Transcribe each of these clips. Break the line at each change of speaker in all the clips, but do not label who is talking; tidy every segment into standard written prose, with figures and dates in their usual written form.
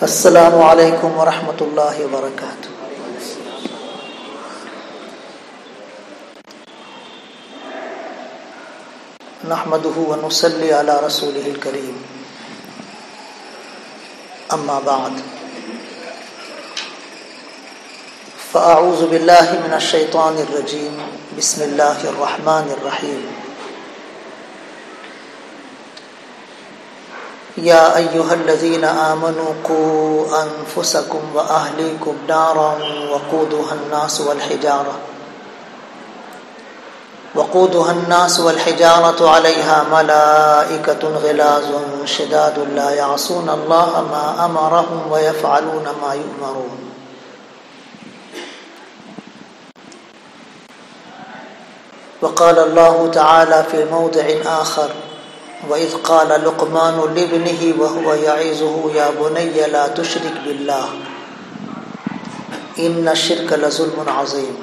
السلام علیکم ورحمۃ اللہ وبرکاتہ۔ نحمده ونصلی علی رسولہ الکریم، اما بعد فاعوذ باللہ من الشیطان الرجیم، بسم اللہ الرحمن الرحیم۔ یا ایہا الذین آمنوا قوا انفسکم واہلیکم نارا وقودها الناس والحجارة علیہا ملائکۃ غلاظ شداد لا یعصون اللہ ما امرهم ویفعلون ما یؤمرون۔ وقال اللہ تعالی فی موضع آخر، وَإِذْ قَالَ لُقْمَانُ لِابْنِهِ وَهُوَ يَعِظُهُ يَا بُنَيَّ لَا تُشْرِكْ بِاللَّهِ إِنَّ الشِّرْكَ لَظُلْمٌ عَظِيمٌ۔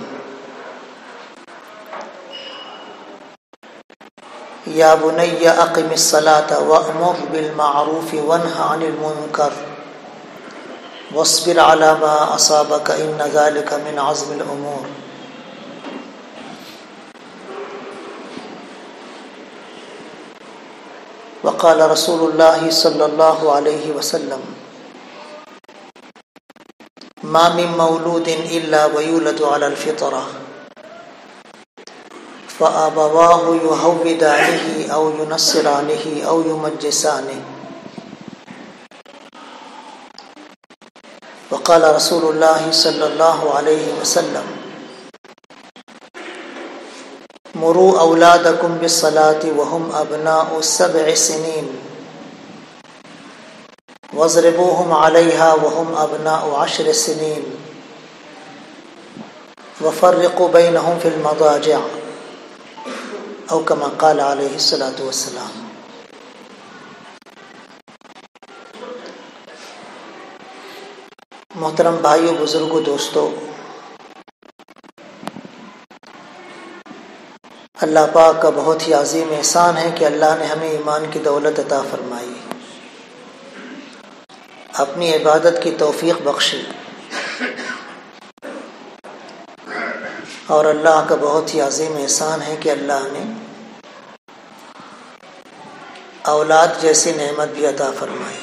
يَا بُنَيَّ أَقِمِ الصَّلَاةَ وَأْمُرْ بِالْمَعْرُوفِ وَانْهَ عَنِ الْمُنكَرِ وَاصْبِرْ عَلَى مَا أَصَابَكَ إِنَّ ذَلِكَ مِنْ عَزْمِ الْأُمُورِ۔ وقال رسول اللہ صلی اللہ علیہ وسلم، ما من مولود الا ويولد على الفطرة فابواه يهودانه او ينصرانه او يمجسانه۔ وقال رسول اللہ صلی اللہ علیہ وسلم، مروا اولادکم بالصلاة وهم ابناء 7 سنین واضربوهم علیہا وهم ابناء 10 سنین وفرقوا بینہم فی المضاجع، او کما قال علیہ الصلاۃ والسلام۔ محترم بھائیو، بزرگوں، دوستو، اللہ پاک کا بہت ہی عظیم احسان ہے کہ اللہ نے ہمیں ایمان کی دولت عطا فرمائی، اپنی عبادت کی توفیق بخشی، اور اللہ کا بہت ہی عظیم احسان ہے کہ اللہ نے اولاد جیسی نعمت بھی عطا فرمائی۔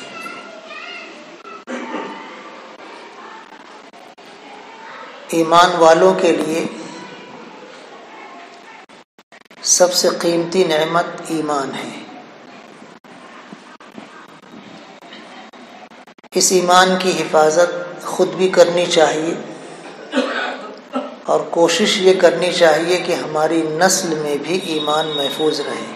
ایمان والوں کے لیے سب سے قیمتی نعمت ایمان ہے۔ اس ایمان کی حفاظت خود بھی کرنی چاہیے، اور کوشش یہ کرنی چاہیے کہ ہماری نسل میں بھی ایمان محفوظ رہے۔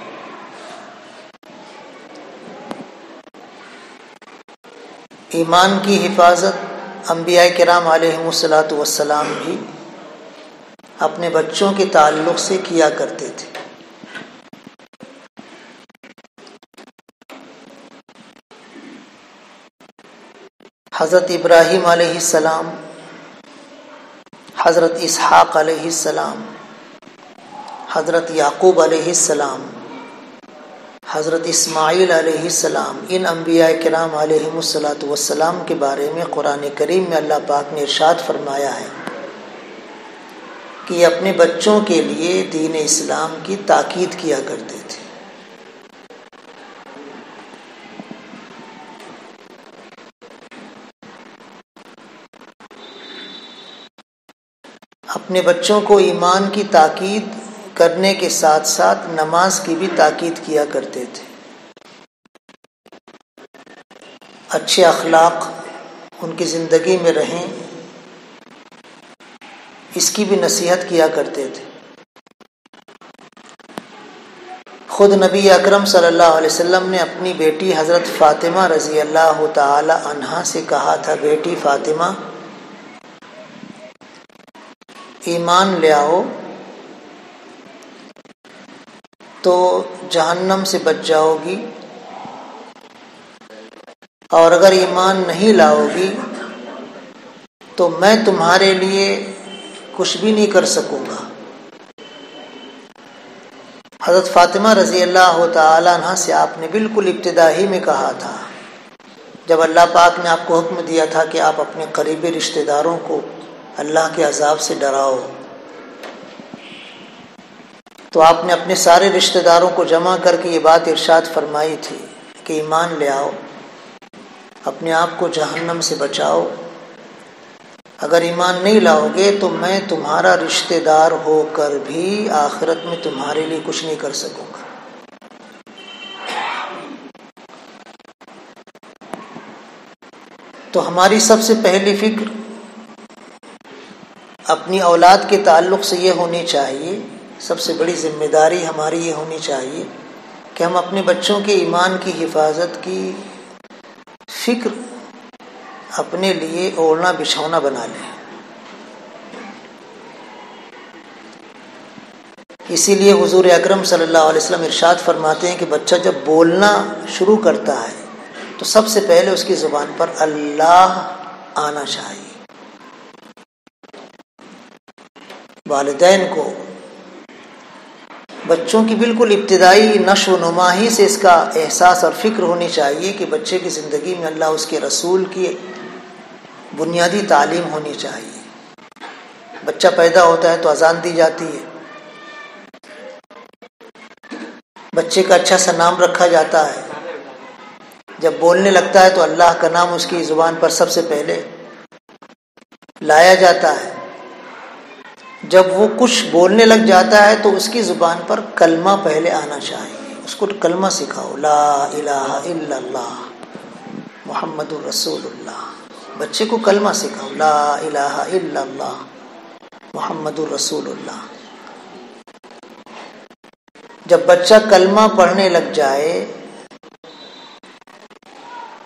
ایمان کی حفاظت انبیاء کرام علیہم الصلاۃ والسلام بھی اپنے بچوں کے تعلق سے کیا کرتے تھے۔ حضرت ابراہیم علیہ السلام، حضرت اسحاق علیہ السلام، حضرت یعقوب علیہ السلام، حضرت اسماعیل علیہ السلام، ان انبیاء کرام علیہم الصلاۃ والسلام کے بارے میں قرآن کریم میں اللہ پاک نے ارشاد فرمایا ہے کہ یہ اپنے بچوں کے لیے دین اسلام کی تاکید کیا کرتے تھے۔ اپنے بچوں کو ایمان کی تاکید کرنے کے ساتھ ساتھ نماز کی بھی تاکید کیا کرتے تھے۔ اچھے اخلاق ان کی زندگی میں رہیں، اس کی بھی نصیحت کیا کرتے تھے۔ خود نبی اکرم صلی اللہ علیہ وسلم نے اپنی بیٹی حضرت فاطمہ رضی اللہ تعالی عنہا سے کہا تھا، بیٹی فاطمہ، ایمان لے آؤ تو جہنم سے بچ جاؤ گی، اور اگر ایمان نہیں لاؤ گی تو میں تمہارے لیے کچھ بھی نہیں کر سکوں گا۔ حضرت فاطمہ رضی اللہ تعالی عنہ سے آپ نے بالکل ابتدا ہی میں کہا تھا، جب اللہ پاک نے آپ کو حکم دیا تھا کہ آپ اپنے قریبی رشتہ داروں کو اللہ کے عذاب سے ڈراؤ، تو آپ نے اپنے سارے رشتہ داروں کو جمع کر کے یہ بات ارشاد فرمائی تھی کہ ایمان لے آؤ، اپنے آپ کو جہنم سے بچاؤ، اگر ایمان نہیں لاؤ گے تو میں تمہارا رشتہ دار ہو کر بھی آخرت میں تمہارے لیے کچھ نہیں کر سکوں گا۔ تو ہماری سب سے پہلی فکر اپنی اولاد کے تعلق سے یہ ہونی چاہیے، سب سے بڑی ذمہ داری ہماری یہ ہونی چاہیے کہ ہم اپنے بچوں کے ایمان کی حفاظت کی فکر اپنے لیے اوڑھنا بچھونا بنا لیں۔ اسی لیے حضور اکرم صلی اللہ علیہ وسلم ارشاد فرماتے ہیں کہ بچہ جب بولنا شروع کرتا ہے تو سب سے پہلے اس کی زبان پر اللہ آنا چاہیے۔ والدین کو بچوں کی بالکل ابتدائی نشو و نما ہی سے اس کا احساس اور فکر ہونی چاہیے کہ بچے کی زندگی میں اللہ اس کے رسول کی بنیادی تعلیم ہونی چاہیے۔ بچہ پیدا ہوتا ہے تو اذان دی جاتی ہے، بچے کا اچھا سا نام رکھا جاتا ہے، جب بولنے لگتا ہے تو اللہ کا نام اس کی زبان پر سب سے پہلے لایا جاتا ہے، جب وہ کچھ بولنے لگ جاتا ہے تو اس کی زبان پر کلمہ پہلے آنا چاہیے، اس کو کلمہ سکھاؤ، لا الہ الا اللہ محمد الرسول اللہ، بچے کو کلمہ سکھاؤ، لا الہ الا اللہ محمد الرسول اللہ۔ جب بچہ کلمہ پڑھنے لگ جائے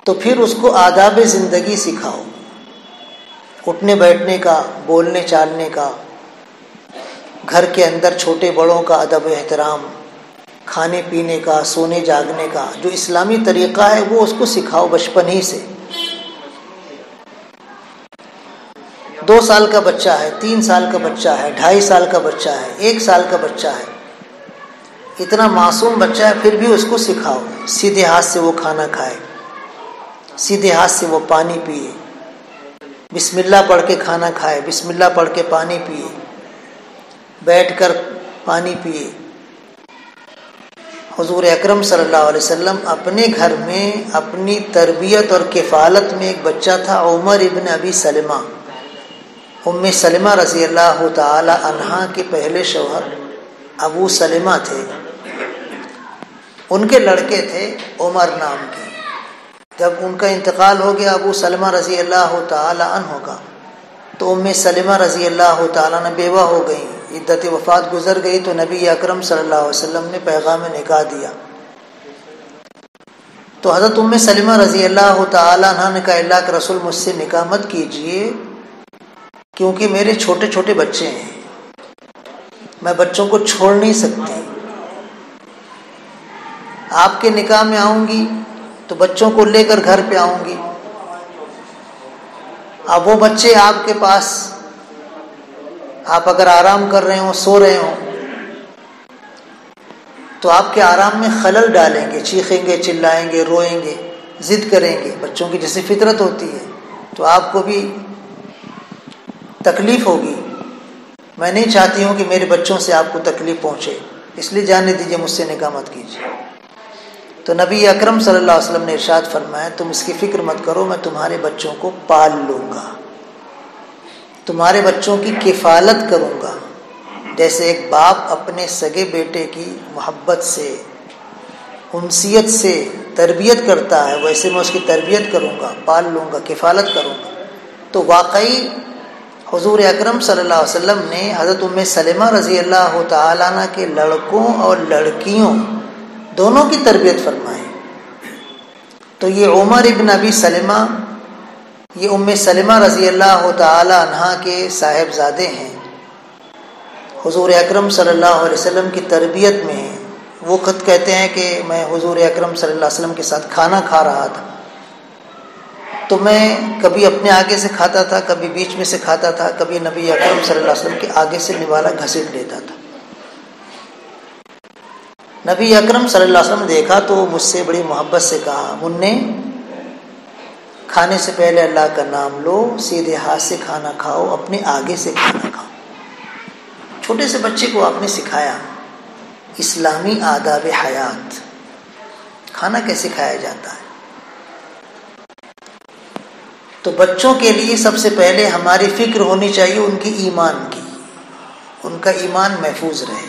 تو پھر اس کو آداب زندگی سکھاؤ، اٹھنے بیٹھنے کا، بولنے چالنے کا، گھر کے اندر چھوٹے بڑوں کا ادب و احترام، کھانے پینے کا، سونے جاگنے کا جو اسلامی طریقہ ہے وہ اس کو سکھاؤ بچپن ہی سے۔ 2 سال کا بچہ ہے، 3 سال کا بچہ ہے، 2.5 سال کا بچہ ہے، 1 سال کا بچہ ہے، اتنا معصوم بچہ ہے، پھر بھی اس کو سکھاؤ سیدھے ہاتھ سے وہ کھانا کھائے، سیدھے ہاتھ سے وہ پانی پیے، بسم اللہ پڑھ کے کھانا کھائے، بسم اللہ پڑھ کے پانی پیے، بیٹھ کر پانی پیے۔ حضور اکرم صلی اللہ علیہ وسلم اپنے گھر میں اپنی تربیت اور کفالت میں ایک بچہ تھا عمر ابن ابی سلمہ، ام سلمہ رضی اللہ تعالی عنہا کے پہلے شوہر ابو سلمہ تھے، ان کے لڑکے تھے عمر نام کے۔ جب ان کا انتقال ہو گیا ابو سلمہ رضی اللہ تعالی عنہ کا، تو ام سلمہ رضی اللہ تعالی عنہ بیوہ ہو گئیں، عدت وفات گزر گئی تو نبی اکرم صلی اللہ علیہ وسلم نے پیغام نکاح دیا۔ تو حضرت ام سلمہ رضی اللہ تعالی عنہ نے کہا اللہ کے رسول مجھ سے نکاح مت کیجئے کیونکہ میرے چھوٹے چھوٹے بچے ہیں، میں بچوں کو چھوڑ نہیں سکتی، آپ کے نکاح میں آؤں گی تو بچوں کو لے کر گھر پہ آؤں گی، اب وہ بچے آپ کے پاس، آپ اگر آرام کر رہے ہوں، سو رہے ہوں تو آپ کے آرام میں خلل ڈالیں گے، چیخیں گے، چلائیں گے، روئیں گے، ضد کریں گے، بچوں کی جیسے فطرت ہوتی ہے، تو آپ کو بھی تکلیف ہوگی، میں نہیں چاہتی ہوں کہ میرے بچوں سے آپ کو تکلیف پہنچے، اس لیے جانے دیجیے، مجھ سے نکاح مت کیجیے۔ تو نبی اکرم صلی اللہ علیہ وسلم نے ارشاد فرمایا تم اس کی فکر مت کرو، میں تمہارے بچوں کو پال لوں گا، تمہارے بچوں کی کفالت کروں گا، جیسے ایک باپ اپنے سگے بیٹے کی محبت سے، انسیت سے تربیت کرتا ہے، ویسے میں اس کی تربیت کروں گا، پال لوں گا، کفالت کروں گا۔ تو واقعی حضور اکرم صلی اللہ علیہ وسلم نے حضرت ام سلمہ رضی اللہ تعالیٰ عنہ کے لڑکوں اور لڑکیوں دونوں کی تربیت فرمائی۔ تو یہ عمر ابن ابی سلمہ، یہ ام سلمہ رضی اللہ تعالی عنہا کے صاحبزادے ہیں، حضور اکرم صلی اللہ علیہ وسلم کی تربیت میں ہیں۔ وہ خود کہتے ہیں کہ میں حضور اکرم صلی اللہ علیہ وسلم کے ساتھ کھانا کھا رہا تھا تو میں کبھی اپنے آگے سے کھاتا تھا، کبھی بیچ میں سے کھاتا تھا، کبھی نبی اکرم صلی اللہ علیہ وسلم کے آگے سے نوالا گھسیٹ لیتا تھا۔ نبی اکرم صلی اللہ علیہ وسلم دیکھا تو مجھ سے بڑی محبت سے کہا منّے کھانے سے پہلے اللہ کا نام لو، سیدھے ہاتھ سے کھانا کھاؤ، اپنے آگے سے کھانا کھاؤ۔ چھوٹے سے بچے کو آپ نے سکھایا اسلامی آداب حیات، کھانا کیسے کھایا جاتا ہے۔ تو بچوں کے لیے سب سے پہلے ہماری فکر ہونی چاہیے ان کی ایمان کی، ان کا ایمان محفوظ رہے،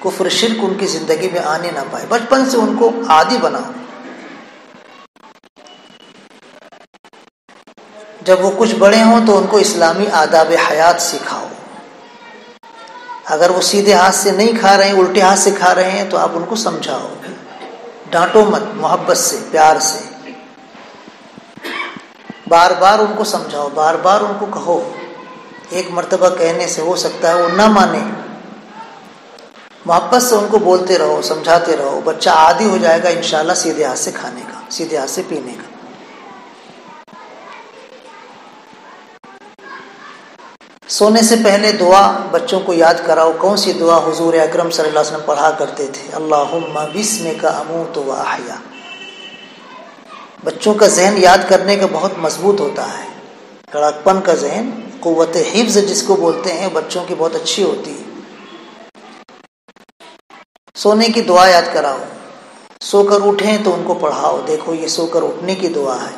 کفر شرک ان کی زندگی میں آنے نہ پائے، بچپن سے ان کو عادی بناؤ۔ جب وہ کچھ بڑے ہوں تو ان کو اسلامی آداب حیات سکھاؤ۔ اگر وہ سیدھے ہاتھ سے نہیں کھا رہے ہیں، الٹے ہاتھ سے کھا رہے ہیں، تو آپ ان کو سمجھاؤ، ڈانٹو مت، محبت سے، پیار سے، بار بار ان کو سمجھاؤ، بار بار ان کو کہو۔ ایک مرتبہ کہنے سے ہو سکتا ہے وہ نہ مانے، محبت سے ان کو بولتے رہو، سمجھاتے رہو، بچہ عادی ہو جائے گا انشاءاللہ سیدھے ہاتھ سے کھانے کا، سیدھے ہاتھ سے پینے کا۔ سونے سے پہلے دعا بچوں کو یاد کراؤ۔ کون سی دعا حضور اکرم صلی اللہ علیہ وسلم پڑھا کرتے تھے؟ اللہم بسمک اموت و احیا۔ بچوں کا ذہن یاد کرنے کا بہت مضبوط ہوتا ہے، لڑکپن کا ذہن، قوت حفظ جس کو بولتے ہیں، بچوں کی بہت اچھی ہوتی ہے۔ سونے کی دعا یاد کراؤ، سو کر اٹھیں تو ان کو پڑھاؤ، دیکھو یہ سو کر اٹھنے کی دعا ہے۔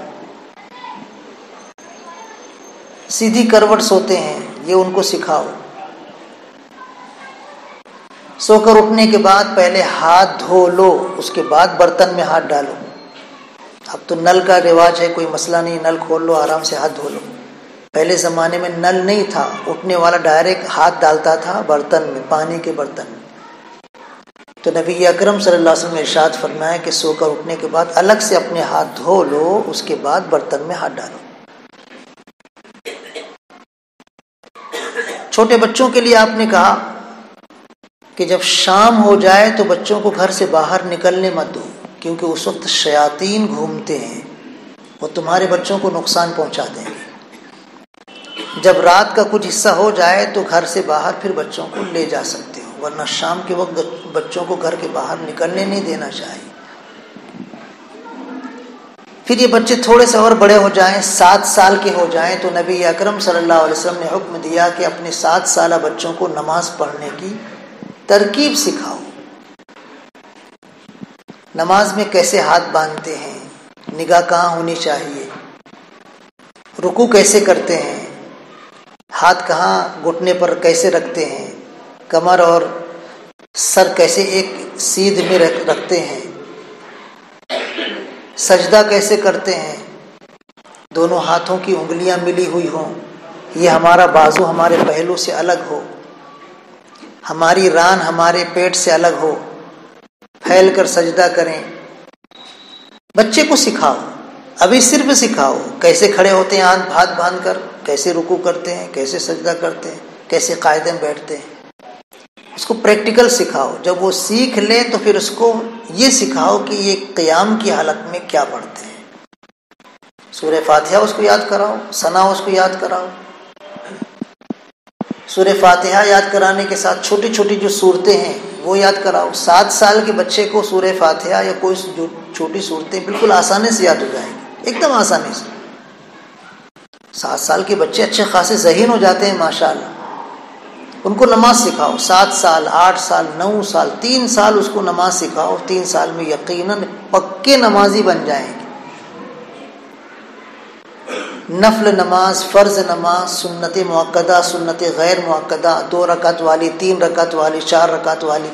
سیدھی کروٹ سوتے ہیں، یہ ان کو سکھاؤ۔ سو کر اٹھنے کے بعد پہلے ہاتھ دھو لو، اس کے بعد برتن میں ہاتھ ڈالو۔ اب تو نل کا رواج ہے، کوئی مسئلہ نہیں، نل کھول لو، آرام سے ہاتھ دھو لو۔ پہلے زمانے میں نل نہیں تھا، اٹھنے والا ڈائریکٹ ہاتھ ڈالتا تھا برتن میں، پانی کے برتن میں۔ تو نبی اکرم صلی اللہ علیہ وسلم نے ارشاد فرمایا کہ سو کر اٹھنے کے بعد الگ سے اپنے ہاتھ دھو لو، اس کے بعد برتن میں ہاتھ ڈالو۔ چھوٹے بچوں کے لیے آپ نے کہا کہ جب شام ہو جائے تو بچوں کو گھر سے باہر نکلنے مت دو، کیونکہ اس وقت شیاطین گھومتے ہیں، وہ تمہارے بچوں کو نقصان پہنچا دیں گے۔ جب رات کا کچھ حصہ ہو جائے تو گھر سے باہر پھر بچوں کو لے جا سکتے ہو، ورنہ شام کے وقت بچوں کو گھر کے باہر نکلنے نہیں دینا چاہیے۔ پھر یہ بچے تھوڑے سے اور بڑے ہو جائیں، 7 سال کے ہو جائیں، تو نبی اکرم صلی اللہ علیہ وسلم نے حکم دیا کہ اپنے 7 سالہ بچوں کو نماز پڑھنے کی ترکیب سکھاؤ۔ نماز میں کیسے ہاتھ باندھتے ہیں، نگاہ کہاں ہونی چاہیے، رکوع کیسے کرتے ہیں، ہاتھ کہاں گھٹنے پر کیسے رکھتے ہیں، کمر اور سر کیسے ایک سیدھ میں رکھتے ہیں، سجدہ کیسے کرتے ہیں، دونوں ہاتھوں کی انگلیاں ملی ہوئی ہوں، یہ ہمارا بازو ہمارے پہلو سے الگ ہو، ہماری ران ہمارے پیٹ سے الگ ہو، پھیل کر سجدہ کریں۔ بچے کو سکھاؤ، ابھی صرف سکھاؤ کیسے کھڑے ہوتے ہیں ہاتھ باندھ کر، کیسے رکوع کرتے ہیں، کیسے سجدہ کرتے ہیں، کیسے قاعدے میں بیٹھتے ہیں، اس کو پریکٹیکل سکھاؤ۔ جب وہ سیکھ لے تو پھر اس کو یہ سکھاؤ کہ یہ قیام کی حالت میں کیا پڑھتے ہیں۔ سورہ فاتحہ اس کو یاد کراؤ، ثنا اس کو یاد کراؤ۔ سورہ فاتحہ یاد کرانے کے ساتھ چھوٹی چھوٹی جو صورتیں ہیں وہ یاد کراؤ۔ 7 سال کے بچے کو سورہ فاتحہ یا کوئی جو چھوٹی صورتیں بالکل آسانی سے یاد ہو جائیں گی، ایک دم آسانی سے۔ 7 سال کے بچے اچھے خاصے ذہین ہو جاتے ہیں ماشاءاللہ۔ ان کو نماز سکھاؤ، 7 سال، 8 سال، 9 سال، 3 سال اس کو نماز سکھاؤ، 3 سال میں یقیناً پکے نمازی بن جائیں گے۔ نفل نماز، فرض نماز، سنت مؤکدہ، سنت غیر مؤکدہ، 2 رکعت والی، 3 رکعت والی، 4 رکعت والی،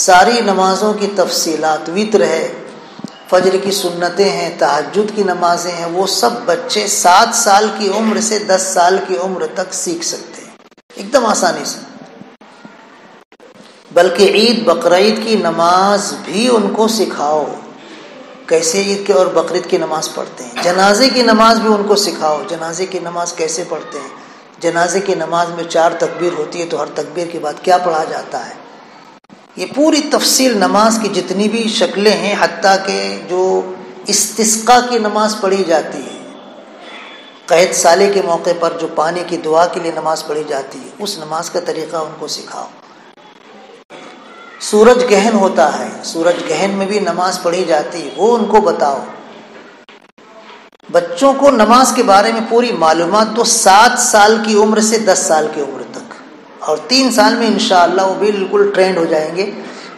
ساری نمازوں کی تفصیلات، وتر ہے، فجر کی سنتیں ہیں، تہجد کی نمازیں ہیں، وہ سب بچے 7 سال کی عمر سے 10 سال کی عمر تک سیکھ سکتے ہیں ایک دم آسانی سے۔ بلکہ عید بقرعید کی نماز بھی ان کو سکھاؤ، کیسے عید کے اور بقرعید کی نماز پڑھتے ہیں۔ جنازے کی نماز بھی ان کو سکھاؤ، جنازے کی نماز کیسے پڑھتے ہیں، جنازے کی نماز میں 4 تکبیر ہوتی ہے تو ہر تکبیر کے بعد کیا پڑھا جاتا ہے، یہ پوری تفصیل نماز کی جتنی بھی شکلیں ہیں، حتیٰ کہ جو استسقاء کی نماز پڑھی جاتی ہے، قحط سالی کے موقع پر جو پانی کی دعا کے لیے نماز پڑھی جاتی ہے، اس نماز کا طریقہ ان کو سکھاؤ۔ سورج گہن ہوتا ہے، سورج گہن میں بھی نماز پڑھی جاتی ہے، وہ ان کو بتاؤ۔ بچوں کو نماز کے بارے میں پوری معلومات تو 7 سال کی عمر سے 10 سال کی عمر تک، اور 3 سال میں انشاءاللہ وہ بالکل ٹرینڈ ہو جائیں گے،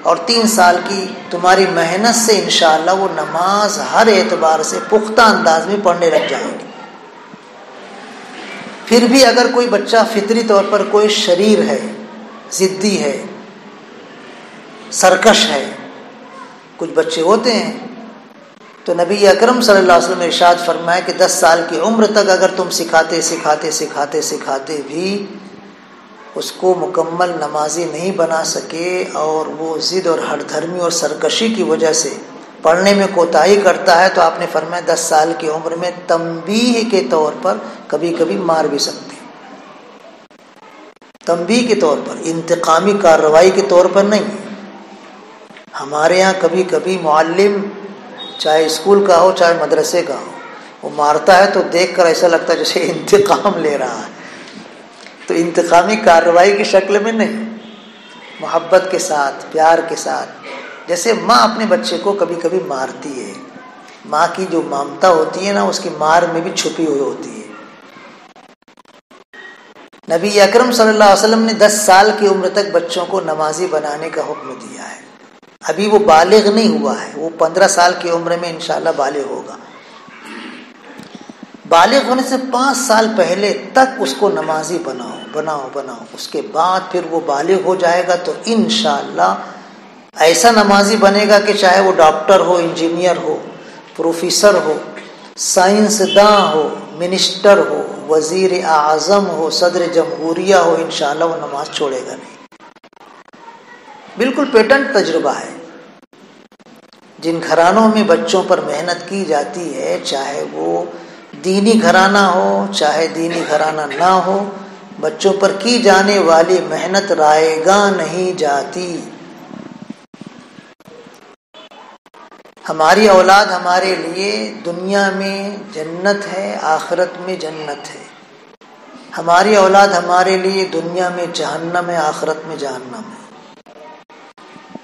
اور 3 سال کی تمہاری محنت سے انشاءاللہ وہ نماز ہر اعتبار سے پختہ انداز میں پڑھنے لگ جائیں گے۔ پھر بھی اگر کوئی بچہ فطری طور پر کوئی شریر ہے، ضدی ہے، سرکش ہے، کچھ بچے ہوتے ہیں، تو نبی اکرم صلی اللہ علیہ وسلم نے ارشاد فرمایا کہ 10 سال کی عمر تک اگر تم سکھاتے بھی اس کو مکمل نمازی نہیں بنا سکے، اور وہ ضد اور ہٹ دھرمی اور سرکشی کی وجہ سے پڑھنے میں کوتاہی کرتا ہے، تو آپ نے فرمایا 10 سال کی عمر میں تنبیہ کے طور پر کبھی کبھی مار بھی سکتے ہیں، تنبیہ کے طور پر، انتقامی کارروائی کے طور پر نہیں۔ ہمارے ہاں کبھی کبھی معلم چاہے اسکول کا ہو چاہے مدرسے کا ہو، وہ مارتا ہے تو دیکھ کر ایسا لگتا ہے جیسے انتقام لے رہا ہے، تو انتقامی کارروائی کی شکل میں نہیں، محبت کے ساتھ، پیار کے ساتھ، جیسے ماں اپنے بچے کو کبھی کبھی مارتی ہے، ماں کی جو ممتا ہوتی ہے نا، اس کی مار میں بھی چھپی ہوئی ہوتی ہے۔ نبی اکرم صلی اللہ علیہ وسلم نے 10 سال کی عمر تک بچوں کو نمازی بنانے کا حکم دیا ہے۔ ابھی وہ بالغ نہیں ہوا ہے، وہ 15 سال کی عمر میں انشاءاللہ بالغ ہوگا۔ بالغ ہونے سے 5 سال پہلے تک اس کو نمازی بناؤ، اس کے بعد پھر وہ بالغ ہو جائے گا تو انشاءاللہ ایسا نمازی بنے گا کہ چاہے وہ ڈاکٹر ہو، انجینئر ہو، پروفیسر ہو، سائنسداں ہو، منسٹر ہو، وزیر اعظم ہو، صدر جمہوریہ ہو، انشاءاللہ وہ نماز چھوڑے گا نہیں۔ بالکل پیٹنٹ تجربہ ہے۔ جن گھرانوں میں بچوں پر محنت کی جاتی ہے، چاہے وہ دینی گھرانہ ہو چاہے دینی گھرانہ نہ ہو، بچوں پر کی جانے والی محنت رائے گاں نہیں جاتی۔ ہماری اولاد ہمارے لیے دنیا میں جنت ہے، آخرت میں جنت ہے۔ ہماری اولاد ہمارے لیے دنیا میں جہنم ہے، آخرت میں جہنم ہے۔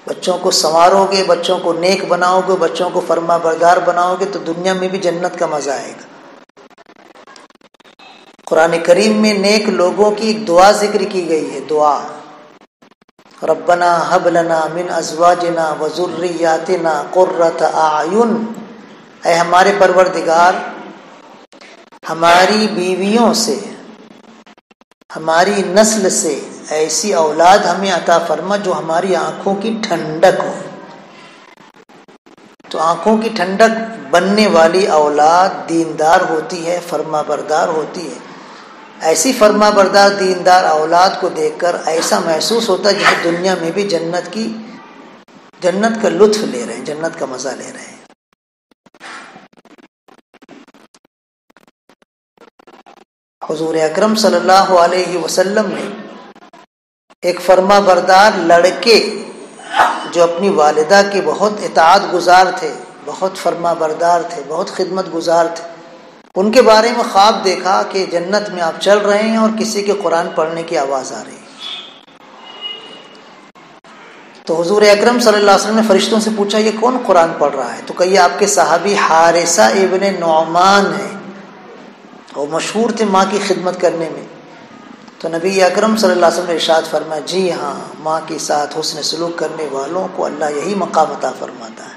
بچوں کو سنوارو گے، بچوں کو نیک بناؤ گے، بچوں کو فرما بردار بناؤ گے تو دنیا میں بھی جنت کا مزہ آئے گا۔ قرآن کریم میں نیک لوگوں کی ایک دعا ذکر کی گئی ہے، دعا ربنا ہب لنا من ازواجنا وذریاتنا قرۃ اعین، اے ہمارے پروردگار ہماری بیویوں سے، ہماری نسل سے ایسی اولاد ہمیں عطا فرما جو ہماری آنکھوں کی ٹھنڈک ہو۔ تو آنکھوں کی ٹھنڈک بننے والی اولاد دیندار ہوتی ہے، فرما بردار ہوتی ہے۔ ایسی فرما بردار دیندار اولاد کو دیکھ کر ایسا محسوس ہوتا ہے جیسے دنیا میں بھی جنت کا لطف لے رہے ہیں، جنت کا مزہ لے رہے ہیں۔ حضور اکرم صلی اللہ علیہ وسلم نے ایک فرما بردار لڑکے جو اپنی والدہ کے بہت اطاعت گزار تھے، بہت فرما بردار تھے، بہت خدمت گزار تھے، ان کے بارے میں خواب دیکھا کہ جنت میں آپ چل رہے ہیں اور کسی کے قرآن پڑھنے کی آواز آ رہی ہے۔ تو حضور اکرم صلی اللہ علیہ وسلم نے فرشتوں سے پوچھا یہ کون قرآن پڑھ رہا ہے؟ تو کہیے آپ کے صحابی حارثہ ابن نعمان ہیں، وہ مشہور تھے ماں کی خدمت کرنے میں۔ تو نبی اکرم صلی اللہ علیہ وسلم نے ارشاد فرمایا جی ہاں، ماں کے ساتھ حسن سلوک کرنے والوں کو اللہ یہی مقام عطا فرماتا ہے۔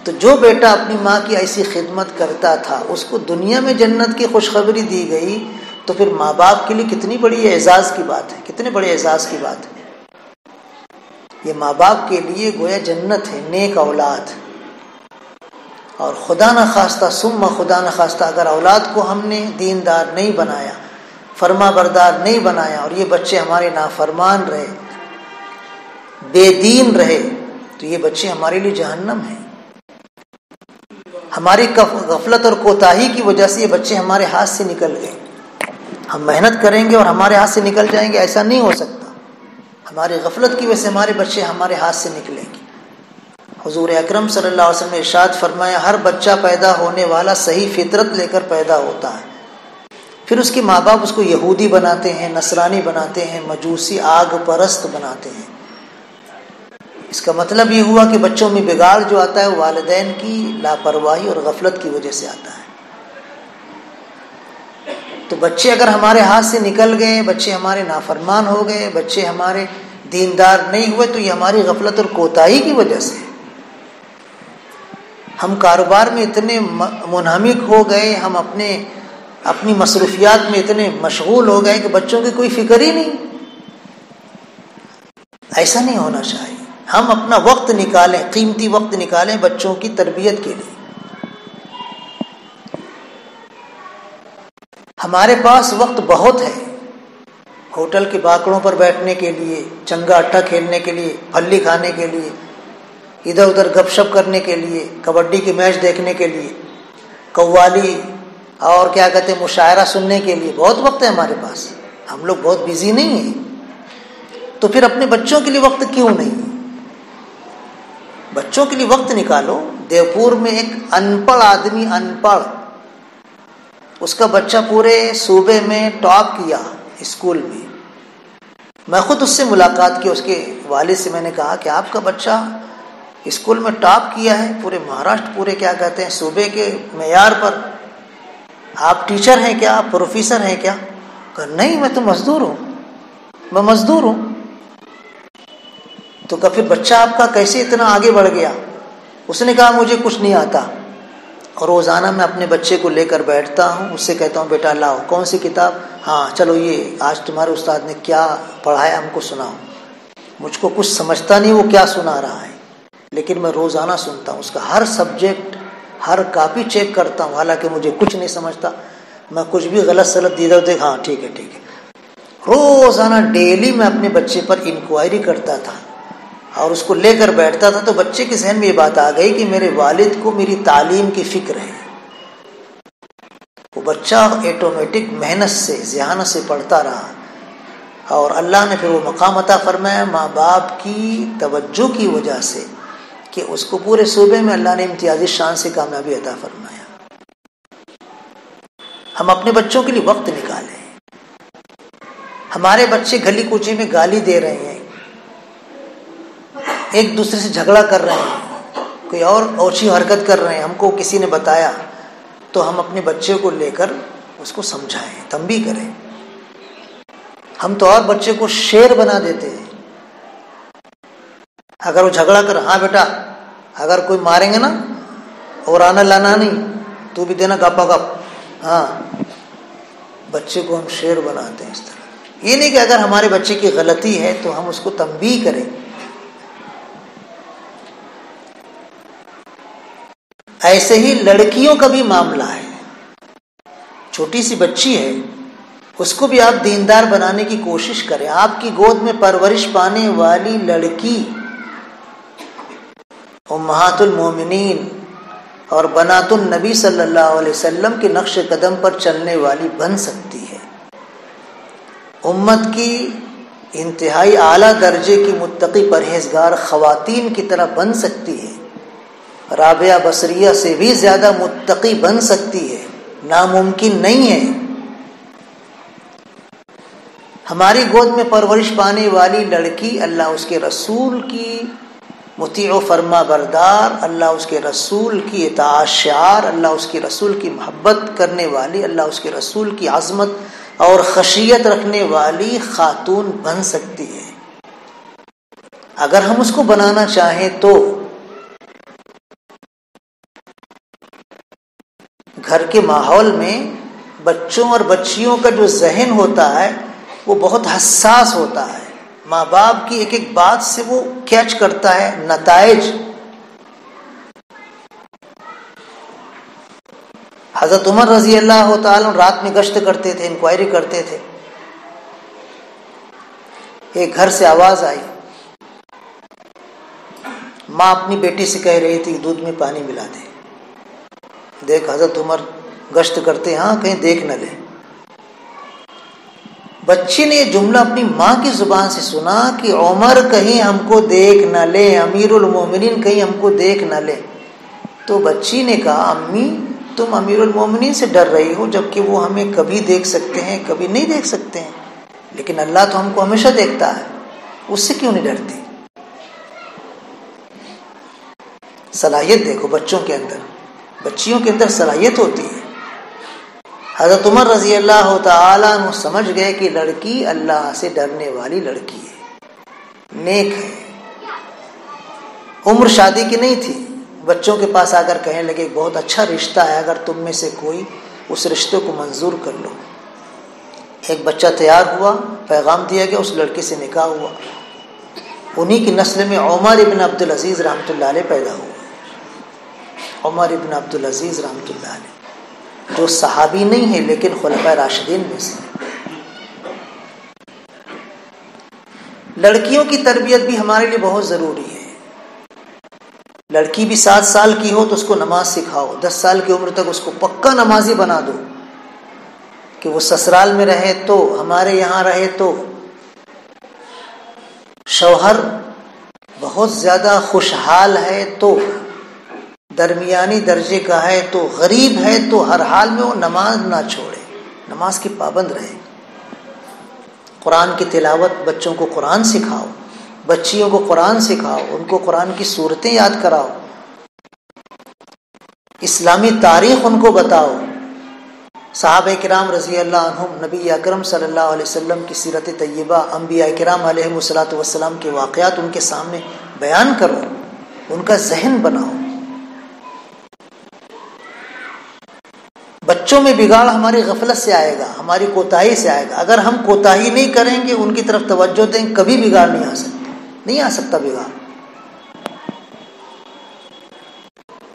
تو جو بیٹا اپنی ماں کی ایسی خدمت کرتا تھا اس کو دنیا میں جنت کی خوشخبری دی گئی، تو پھر ماں باپ کے لیے کتنی بڑی اعزاز کی بات ہے، کتنے بڑے اعزاز کی بات ہے۔ یہ ماں باپ کے لیے گویا جنت ہے، نیک اولاد۔ اور خدا نخواستہ ثم خدا نخواستہ اگر اولاد کو ہم نے دیندار نہیں بنایا، فرما بردار نہیں بنایا، اور یہ بچے ہمارے نافرمان رہے، بے دین رہے، تو یہ بچے ہمارے لیے جہنم ہیں۔ ہماری غفلت اور کوتاہی کی وجہ سے یہ بچے ہمارے ہاتھ سے نکل گئے۔ ہم محنت کریں گے اور ہمارے ہاتھ سے نکل جائیں گے، ایسا نہیں ہو سکتا۔ ہماری غفلت کی وجہ سے ہمارے بچے ہمارے ہاتھ سے نکلیں گے۔ حضور اکرم صلی اللہ علیہ وسلم نے ارشاد فرمایا ہر بچہ پیدا ہونے والا صحیح فطرت لے کر پیدا ہوتا ہے، پھر اس کے ماں باپ اس کو یہودی بناتے ہیں، نصرانی بناتے ہیں، مجوسی آگ پرست بناتے ہیں۔ اس کا مطلب یہ ہوا کہ بچوں میں بگاڑ جو آتا ہے والدین کی لاپرواہی اور غفلت کی وجہ سے آتا ہے۔ تو بچے اگر ہمارے ہاتھ سے نکل گئے، بچے ہمارے نافرمان ہو گئے، بچے ہمارے دیندار نہیں ہوئے، تو یہ ہماری غفلت اور کوتاہی کی وجہ سے۔ ہم کاروبار میں اتنے منہمک ہو گئے، ہم اپنی مصروفیات میں اتنے مشغول ہو گئے کہ بچوں کی کوئی فکر ہی نہیں۔ ایسا نہیں ہونا چاہیے۔ ہم اپنا وقت نکالیں، قیمتی وقت نکالیں بچوں کی تربیت کے لیے۔ ہمارے پاس وقت بہت ہے، ہوٹل کے باکڑوں پر بیٹھنے کے لیے، چنگا اٹھا کھیلنے کے لیے، پھلی کھانے کے لیے، ادھر ادھر گپ شپ کرنے کے لیے، کبڈی کے میچ دیکھنے کے لیے، قوالی اور کیا کہتے ہیں مشاعرہ سننے کے لیے بہت وقت ہے ہمارے پاس۔ ہم لوگ بہت بزی نہیں ہیں، تو پھر اپنے بچوں کے لیے وقت کیوں نہیں؟ بچوں کے لیے وقت نکالو۔ دیوپور میں ایک ان پڑھ آدمی، ان پڑھ، اس کا بچہ پورے صوبے میں ٹاپ کیا اسکول میں۔ میں خود اس سے ملاقات کی، اس کے والد سے میں نے کہا کہ آپ کا بچہ اسکول میں ٹاپ کیا ہے پورے مہاراشٹر، پورے کیا کہتے ہیں صوبے کے معیار پر، آپ ٹیچر ہیں کیا، آپ پروفیسر ہیں کیا؟ کہا نہیں، میں تو مزدور ہوں، میں مزدور ہوں۔ تو کہا پھر بچہ آپ کا کیسے اتنا آگے بڑھ گیا؟ اس نے کہا مجھے کچھ نہیں آتا، اور روزانہ میں اپنے بچے کو لے کر بیٹھتا ہوں، اس سے کہتا ہوں بیٹا لاؤ کون سی کتاب، ہاں چلو یہ آج تمہارے استاد نے کیا پڑھایا ہم کو سناؤ۔ مجھ کو کچھ سمجھتا نہیں وہ کیا سنا رہا ہے، لیکن میں روزانہ سنتا ہوں، اس کا ہر سبجیکٹ، ہر کاپی چیک کرتا ہوں، حالانکہ مجھے کچھ نہیں سمجھتا۔ میں کچھ بھی غلط سلط دیدہ ہوتے ہاں ٹھیک ہے ٹھیک ہے۔ روزانہ ڈیلی میں اپنے بچے پر انکوائری کرتا تھا اور اس کو لے کر بیٹھتا تھا، تو بچے کے ذہن میں یہ بات آ گئی کہ میرے والد کو میری تعلیم کی فکر ہے۔ وہ بچہ آٹومیٹک محنت سے، ذہانت سے پڑھتا رہا، اور اللہ نے پھر وہ مقام عطا فرمایا ماں باپ کی توجہ کی وجہ سے کہ اس کو پورے صوبے میں اللہ نے امتیازی شان سے کامیابی عطا فرمایا۔ ہم اپنے بچوں کے لیے وقت نکالیں۔ ہمارے بچے گلی کوچے میں گالی دے رہے ہیں، ایک دوسرے سے جھگڑا کر رہے ہیں، کوئی اور اوچھی حرکت کر رہے ہیں، ہم کو کسی نے بتایا، تو ہم اپنے بچے کو لے کر اس کو سمجھائیں، تنبیہ کریں۔ ہم تو اور بچے کو شیر بنا دیتے ہیں۔ اگر وہ جھگڑا کر، ہاں بیٹا اگر کوئی ماریں گے نا اور آنا لانا نہیں، تو بھی دینا گپا گپ، ہاں، بچے کو ہم شیر بناتے ہیں اس طرح۔ یہ نہیں کہ اگر ہمارے بچے کی غلطی ہے تو ہم اس کو تنبیہ کریں۔ ایسے ہی لڑکیوں کا بھی معاملہ ہے، چھوٹی سی بچی ہے، اس کو بھی آپ دیندار بنانے کی کوشش کریں۔ آپ کی گود میں پرورش پانے والی لڑکی امہات المومنین اور بنات النبی صلی اللہ علیہ وسلم کے نقش قدم پر چلنے والی بن سکتی ہے، امت کی انتہائی اعلیٰ درجے کی متقی پرہیزگار خواتین کی طرح بن سکتی ہے، رابعہ بصریہ سے بھی زیادہ متقی بن سکتی ہے، ناممکن نہیں ہے۔ ہماری گود میں پرورش پانے والی لڑکی اللہ اس کے رسول کی مطیع و فرما بردار، اللہ اس کے رسول کی اطاعت شعار، اللہ اس کے رسول کی محبت کرنے والی، اللہ اس کے رسول کی عظمت اور خشیت رکھنے والی خاتون بن سکتی ہے، اگر ہم اس کو بنانا چاہیں تو۔ گھر کے ماحول میں بچوں اور بچیوں کا جو ذہن ہوتا ہے وہ بہت حساس ہوتا ہے، ماں باپ کی ایک ایک بات سے وہ کیچ کرتا ہے نتائج۔ حضرت عمر رضی اللہ تعالیٰ رات میں گشت کرتے تھے، انکوائری کرتے تھے، ایک گھر سے آواز آئی، ماں اپنی بیٹی سے کہہ رہی تھی دودھ میں پانی ملا دے۔ دیکھ حضرت عمر گشت کرتے، ہاں کہیں دیکھ نہ لے۔ بچی نے یہ جملہ اپنی ماں کی زبان سے سنا کہ عمر کہیں ہم کو دیکھ نہ لے، امیر المومنین کہیں ہم کو دیکھ نہ لے، تو بچی نے کہا امی تم امیر المومنین سے ڈر رہی ہو، جبکہ وہ ہمیں کبھی دیکھ سکتے ہیں کبھی نہیں دیکھ سکتے ہیں، لیکن اللہ تو ہم کو ہمیشہ دیکھتا ہے، اس سے کیوں نہیں ڈرتی؟ صلاحیت دیکھو بچوں کے اندر، بچیوں کے اندر صلاحیت ہوتی ہے۔ حضرت عمر رضی اللہ تعالیٰ عنہ سمجھ گئے کہ لڑکی اللہ سے ڈرنے والی لڑکی ہے، نیک ہے۔ عمر شادی کی نہیں تھی، بچوں کے پاس آ کر کہنے لگے بہت اچھا رشتہ ہے، اگر تم میں سے کوئی اس رشتے کو منظور کر لو۔ ایک بچہ تیار ہوا، پیغام دیا گیا، اس لڑکے سے نکاح ہوا۔ انہی کی نسل میں عمر ابن عبدالعزیز رحمۃ اللہ علیہ پیدا ہوئے۔ عمر ابن عبدالعزیز رحمۃ اللہ علیہ جو صحابی نہیں ہے لیکن خلفائے راشدین میں سے۔ لڑکیوں کی تربیت بھی ہمارے لیے بہت ضروری ہے۔ لڑکی بھی 7 سال کی ہو تو اس کو نماز سکھاؤ، 10 سال کی عمر تک اس کو پکا نمازی بنا دو، کہ وہ سسرال میں رہے تو، ہمارے یہاں رہے تو، شوہر بہت زیادہ خوشحال ہے تو، درمیانی درجے کا ہے تو، غریب ہے تو، ہر حال میں وہ نماز نہ چھوڑے، نماز کی پابند رہے۔ قرآن کی تلاوت، بچوں کو قرآن سکھاؤ، بچیوں کو قرآن سکھاؤ، ان کو قرآن کی سورتیں یاد کراؤ، اسلامی تاریخ ان کو بتاؤ۔ صحابہ کرام رضی اللہ عنہم، نبی اکرم صلی اللہ علیہ وسلم کی سیرت طیبہ، انبیاء کرام علیہم الصلوۃ والسلام کے واقعات ان کے سامنے بیان کرو، ان کا ذہن بناؤ۔ بچوں میں بگاڑ ہماری غفلت سے آئے گا، ہماری کوتاہی سے آئے گا۔ اگر ہم کوتاہی نہیں کریں گے، ان کی طرف توجہ دیں، کبھی بگاڑ نہیں آ سکتا، نہیں آ سکتا بگاڑ۔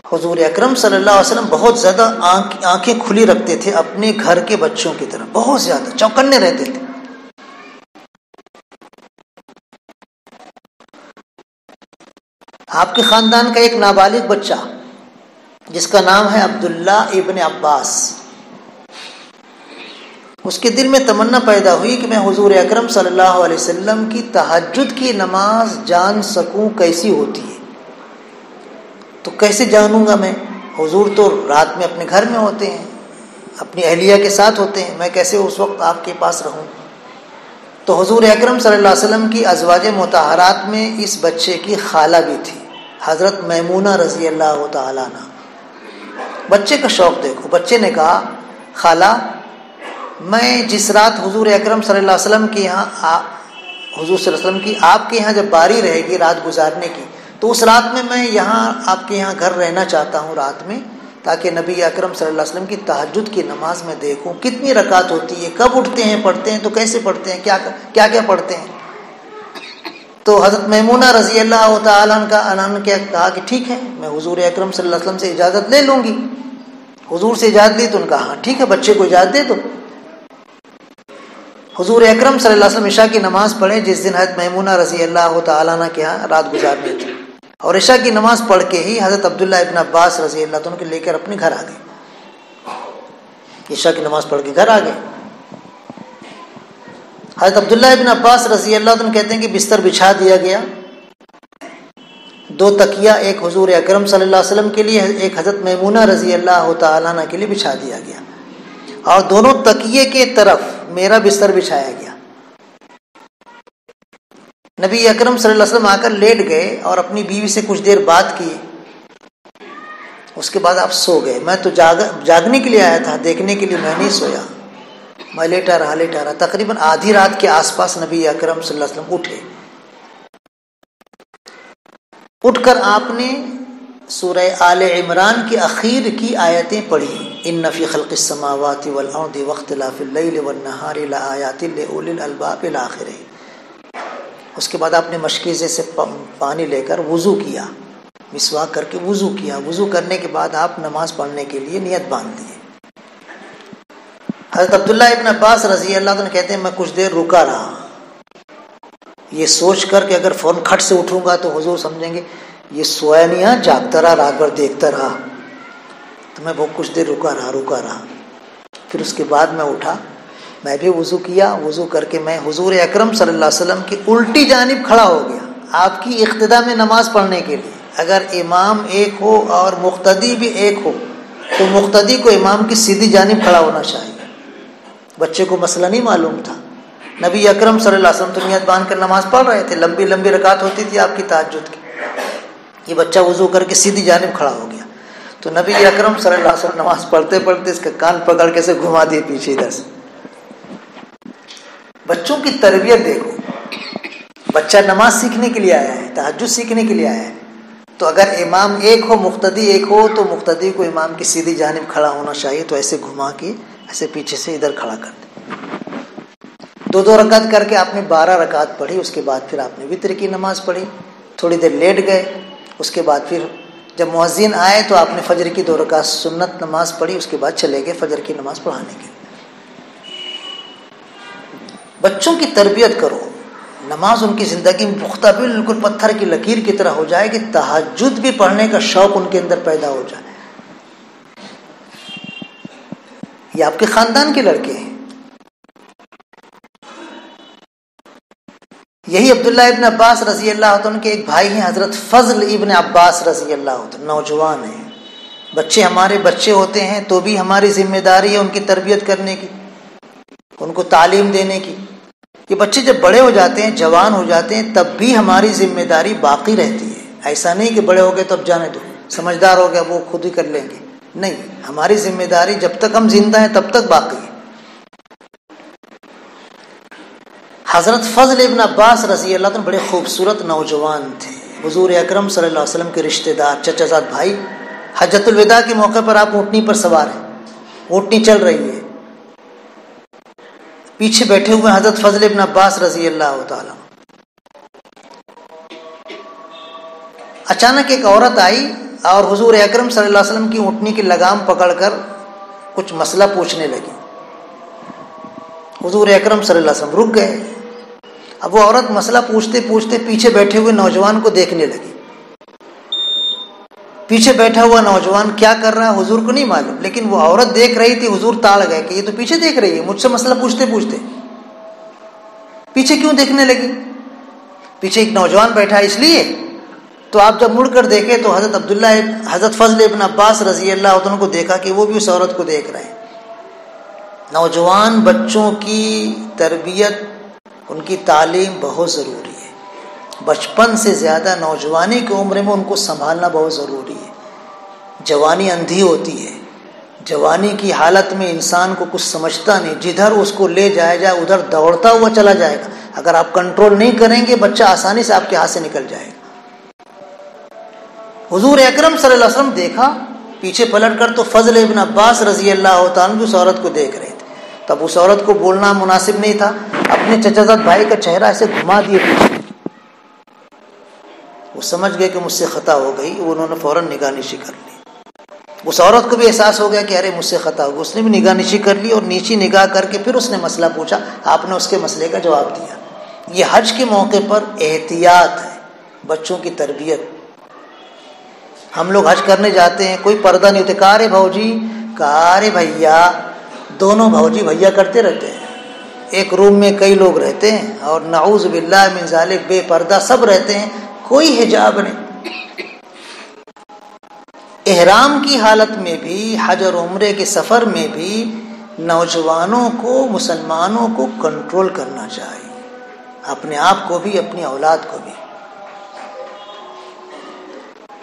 حضور اکرم صلی اللہ علیہ وسلم بہت زیادہ آنکھیں کھلی رکھتے تھے اپنے گھر کے بچوں کی طرف، بہت زیادہ چوکنے رہتے تھے۔ آپ کے خاندان کا ایک نابالغ بچہ جس کا نام ہے عبداللہ ابن عباس، اس کے دل میں تمنا پیدا ہوئی کہ میں حضور اکرم صلی اللہ علیہ وسلم کی تہجد کی نماز جان سکوں کیسی ہوتی ہے۔ تو کیسے جانوں گا میں؟ حضور تو رات میں اپنے گھر میں ہوتے ہیں، اپنی اہلیہ کے ساتھ ہوتے ہیں، میں کیسے اس وقت آپ کے پاس رہوں؟ تو حضور اکرم صلی اللہ علیہ وسلم کی ازواج مطہرات میں اس بچے کی خالہ بھی تھی، حضرت میمونہ رضی اللہ تعالیٰ عنہ۔ بچے کا شوق دیکھو، بچے نے کہا خالہ میں جس رات حضور اکرم صلی اللہ علیہ وسلم کے یہاں، حضور صلی اللہ علیہ وسلم کی آپ کے یہاں جب باری رہے گی رات گزارنے کی، تو اس رات میں یہاں آپ کے یہاں گھر رہنا چاہتا ہوں رات میں، تاکہ نبی اکرم صلی اللہ علیہ وسلم کی تہجد کی نماز میں دیکھوں کتنی رکعت ہوتی ہے، کب اٹھتے ہیں، پڑھتے ہیں تو کیسے پڑھتے ہیں، کیا کیا پڑھتے ہیں۔ تو حضرت میمونہ رضی اللہ تعالیٰ عنہ نے کیا کہا کہ ٹھیک ہے، میں حضور اکرم صلی اللہ علیہ وسلم سے اجازت لے لوں گی۔ حضور سے اجازت لی تو ان کا ہاں ٹھیک ہے، بچے کو اجازت دے دو۔ حضور اکرم صلی اللہ علیہ وسلم عشاء کی نماز پڑھے، جس دن حضرت میمونہ رضی اللہ تعالیٰ عنہ کے یہاں رات گزارنے تھی، اور عشاء کی نماز پڑھ کے ہی حضرت عبداللہ ابن عباس رضی اللہ عنہ کو لے کر اپنے گھر آ گئے، عشاء کی نماز پڑھ کے گھر آ گئے۔ حضرت عبداللہ ابن عباس رضی اللہ عنہ کہتے ہیں کہ بستر بچھا دیا گیا، 2 تکیہ، ایک حضور اکرم صلی اللہ علیہ وسلم کے لیے، ایک حضرت میمونہ رضی اللہ تعالیٰ عنہ کے لیے بچھا دیا گیا، اور دونوں تکیے کے طرف میرا بستر بچھایا گیا۔ نبی اکرم صلی اللہ علیہ وسلم آ کر لیٹ گئے اور اپنی بیوی سے کچھ دیر بات کی، اس کے بعد آپ سو گئے۔ میں تو جاگنے کے لیے آیا تھا، دیکھنے کے لیے میں نہیں سویا، میں لیٹا رہا۔ تقریباً آدھی رات کے آس پاس نبی اکرم صلی اللہ علیہ وسلم اٹھے، اٹھ کر آپ نے سورہ آل عمران کی آخر کی آیتیں پڑھی، ان فی خلق السماوات والارض واختلاف اللیل والنہار لآیات لأولی الالباب الآخر۔ اس کے بعد آپ نے مشکیزے سے پانی لے کر وضو کیا، مسواک کر کے وضو کیا، وضو کرنے کے بعد آپ نماز پڑھنے کے لیے نیت باندھ لیے۔ حضرت عبداللہ ابن عباس رضی اللہ عنہ کہتے ہیں میں کچھ دیر رکا رہا، یہ سوچ کر کہ اگر فوراً کھٹ سے اٹھوں گا تو حضور سمجھیں گے یہ سویا نہیں ہے، جاگتا رہا، رات بھر دیکھتا رہا، تو میں بہت کچھ دیر رکا رہا۔ پھر اس کے بعد میں اٹھا، میں بھی وضو کیا، وضو کر کے میں حضور اکرم صلی اللہ علیہ وسلم کی الٹی جانب کھڑا ہو گیا، آپ کی اقتداء میں نماز پڑھنے کے لیے۔ اگر امام ایک ہو اور مقتدی بھی ایک ہو تو مقتدی کو امام کی سیدھی جانب کھڑا ہونا چاہیے۔ بچے کو مسئلہ نہیں معلوم تھا، نبی اکرم صلی اللہ علیہ وسلم تو نیت باندھ کر نماز پڑھ رہے تھے، لمبی لمبی رکعت ہوتی تھی آپ کی تہجد کی۔ یہ بچہ وضو کر کے سیدھی جانب کھڑا ہو گیا تو نبی اکرم صلی اللہ علیہ وسلم نماز پڑھتے پڑھتے اس کا کان پکڑ کے سے گھما دیے پیچھے ادھر سے. بچوں کی تربیت دیکھو. بچہ نماز سیکھنے کے لیے آیا ہے, تہجد سیکھنے کے لیے آیا ہے, تو اگر امام ایک ہو مقتدی ایک ہو تو مقتدی کو امام کی سیدھی جانب کھڑا ہونا چاہیے. تو ایسے گھما کے ایسے پیچھے سے ادھر کھڑا کر دے. 2 رکعت کر کے آپ نے 12 رکعت پڑھی. اس کے بعد پھر آپ نے وتر کی نماز پڑھی, تھوڑی دیر لیٹ گئے. اس کے بعد پھر جب مؤذن آئے تو آپ نے فجر کی 2 رکعت سنت نماز پڑھی. اس کے بعد چلے گئے فجر کی نماز پڑھانے کے لیے. بچوں کی تربیت کرو. نماز ان کی زندگی میں پختہ بالکل پتھر کی لکیر کی طرح ہو جائے کہ تہجد بھی پڑھنے کا شوق ان کے اندر پیدا ہو جائے. یہ آپ کے خاندان کے لڑکے ہیں. یہی عبداللہ ابن عباس رضی اللہ عنہ کے ایک بھائی ہیں حضرت فضل ابن عباس رضی اللہ عنہ, نوجوان ہیں. بچے ہمارے بچے ہوتے ہیں تو بھی ہماری ذمہ داری ہے ان کی تربیت کرنے کی, ان کو تعلیم دینے کی. یہ بچے جب بڑے ہو جاتے ہیں, جوان ہو جاتے ہیں, تب بھی ہماری ذمہ داری باقی رہتی ہے. ایسا نہیں کہ بڑے ہو گئے تو اب جانے دو, سمجھدار ہو گیا وہ خود ہی کر لیں گے. نہیں, ہماری ذمہ داری جب تک ہم زندہ ہیں تب تک باقی ہے. حضرت فضل ابن عباس رضی اللہ عنہ بڑے خوبصورت نوجوان تھے. حضور اکرم صلی اللہ علیہ وسلم کے رشتہ دار, چچا زاد بھائی. حجۃ الوداع کے موقع پر آپ اونٹنی پر سوار ہیں, اونٹنی چل رہی ہے, پیچھے بیٹھے ہوئے حضرت فضل ابن عباس رضی اللہ تعالی. اچانک ایک عورت آئی اور حضور اکرم صلی اللہ علیہ وسلم کی اونٹنی کی لگام پکڑ کر کچھ مسئلہ پوچھنے لگی. حضور اکرم صلی اللہ علیہ وسلم رک گئے. اب وہ عورت مسئلہ پوچھتے پوچھتے پیچھے بیٹھے ہوئے نوجوان کو دیکھنے لگی. پیچھے بیٹھا ہوا نوجوان کیا کر رہا ہے حضور کو نہیں معلوم, لیکن وہ عورت دیکھ رہی تھی. حضور تاڑ گئے کہ یہ تو پیچھے دیکھ رہی ہے, مجھ سے مسئلہ پوچھتے پوچھتے پیچھے کیوں دیکھنے لگی. پیچھے ایک نوجوان بیٹھا اس لیے. تو آپ جب مڑ کر دیکھے تو حضرت فضل ابن عباس رضی اللہ عنہ کو دیکھا کہ وہ بھی اس عورت کو دیکھ رہے ہیں. نوجوان بچوں کی تربیت, ان کی تعلیم بہت ضروری ہے. بچپن سے زیادہ نوجوانی کی عمر میں ان کو سنبھالنا بہت ضروری ہے. جوانی اندھی ہوتی ہے. جوانی کی حالت میں انسان کو کچھ سمجھتا نہیں, جدھر اس کو لے جایا جائے ادھر دوڑتا ہوا چلا جائے گا. اگر آپ کنٹرول نہیں کریں گے بچہ آسانی سے آپ کے ہاتھ سے نکل جائے گا. حضور اکرم صلی اللہ علیہ وسلم دیکھا پیچھے پلٹ کر تو فضل ابن عباس رضی اللہ تعالیٰ اس عورت کو دیکھ رہے تھے. تب اس عورت کو بولنا مناسب نہیں تھا, اپنے چچا زاد بھائی کا چہرہ ایسے گھما دیے پیچھے. وہ سمجھ گئے کہ مجھ سے خطا ہو گئی. انہوں نے فوراً نگاہ نشی کر لی. اس عورت کو بھی احساس ہو گیا کہ ارے مجھ سے خطا ہو گیا. اس نے بھی نگاہ نشی کر لی اور نیچی نگاہ کر کے پھر اس نے مسئلہ پوچھا. آپ نے اس کے مسئلے کا جواب دیا. یہ حج کے موقع پر احتیاط ہے, بچوں کی تربیت. ہم لوگ حج کرنے جاتے ہیں, کوئی پردہ نہیں ہوتے. کارے بھاؤجی, کارے بھیا, دونوں بھاؤجی بھیا کرتے رہتے ہیں. ایک روم میں کئی لوگ رہتے ہیں اور نعوذ باللہ من ذالک بے پردہ سب رہتے ہیں, کوئی حجاب نہیں. احرام کی حالت میں بھی, حج اور عمرے کے سفر میں بھی نوجوانوں کو, مسلمانوں کو کنٹرول کرنا چاہیے, اپنے آپ کو بھی اپنی اولاد کو بھی.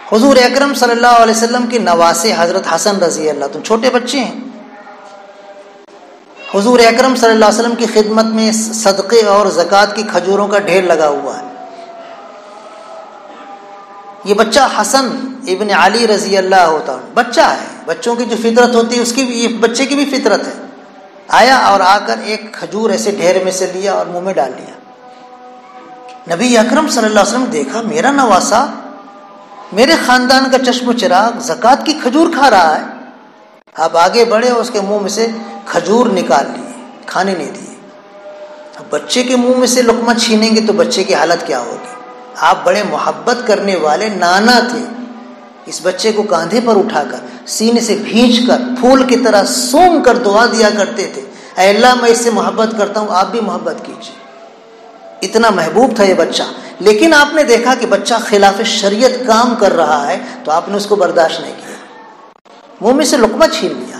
حضور اکرم صلی اللہ علیہ وسلم کے نواسے حضرت حسن رضی اللہ عنہ چھوٹے بچے ہیں. حضور اکرم صلی اللہ علیہ وسلم کی خدمت میں صدقے اور زکوٰۃ کی کھجوروں کا ڈھیر لگا ہوا ہے. یہ بچہ حسن ابن علی رضی اللہ عنہ بچہ ہے. بچوں کی جو فطرت ہوتی ہے اس کی بھی, یہ بچے کی بھی فطرت ہے. آیا اور آ کر ایک کھجور ایسے ڈھیر میں سے لیا اور منہ میں ڈال لیا. نبی اکرم صلی اللہ علیہ وسلم دیکھا میرا نواسا, میرے خاندان کا چشم و چراغ زکوٰۃ کی کھجور کھا رہا ہے. آپ آگے بڑھے اور اس کے منہ میں سے کھجور نکال لیے, کھانے نہیں دیے. اب بچے کے منہ میں سے لقمہ چھینیں گے تو بچے کی حالت کیا ہوگی. آپ بڑے محبت کرنے والے نانا تھے. اس بچے کو کاندھے پر اٹھا کر سینے سے بھینچ کر پھول کی طرح سونگ کر دعا دیا کرتے تھے, اے اللہ میں اس سے محبت کرتا ہوں, آپ بھی محبت کیجیے. اتنا محبوب تھا یہ بچہ. لیکن آپ نے دیکھا کہ بچہ خلاف شریعت کام کر رہا ہے تو آپ نے اس کو برداشت نہیں کیا, منہ میں سے لقمہ چھین لیا